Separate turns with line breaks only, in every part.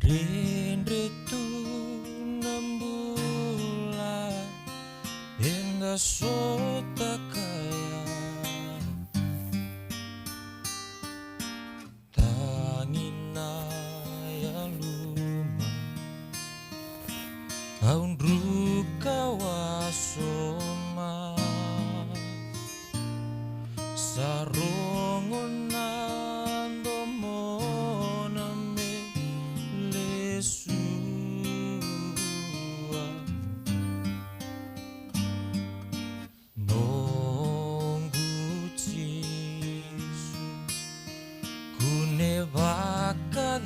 Rendre tu nambula Enga sota kaya Tangina ya luma Aun ruka wasoma Sarongon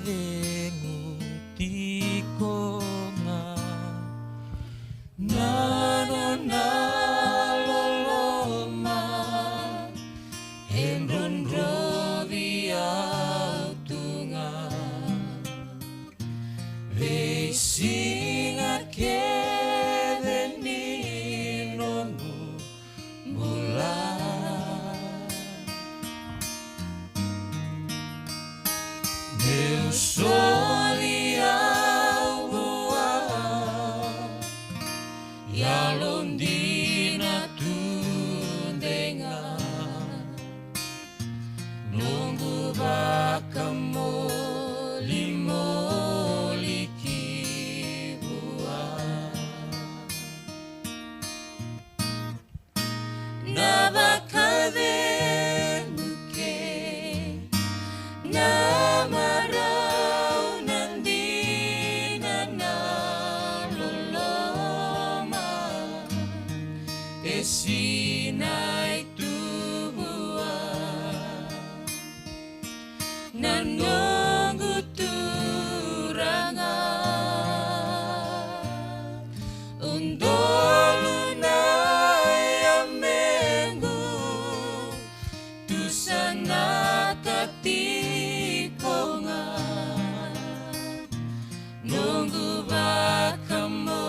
Dengu tikonga nano naloloma henron rovia tunga vesinga kedeni nongu mula Meu soli aua ya londina tundenga nunggu bakamo limoli kibua nabakade muke Sinai tubua nanongu turanga undoluna yamengu tusana katikonga nunggu bakamo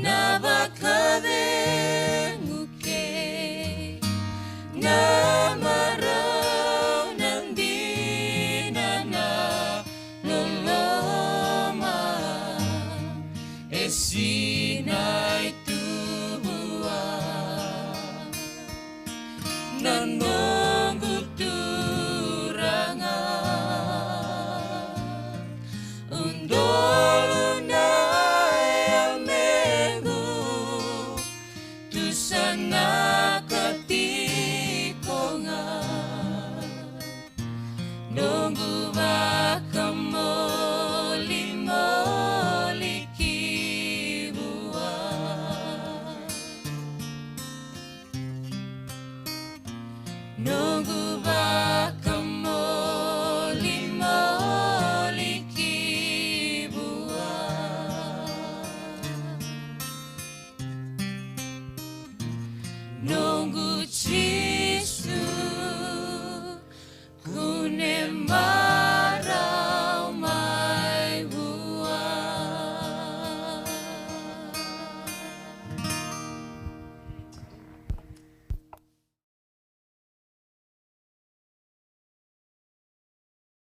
Nabakade muke namarau nandina na loloma Sinai tubua nanongu turanga undoluna sana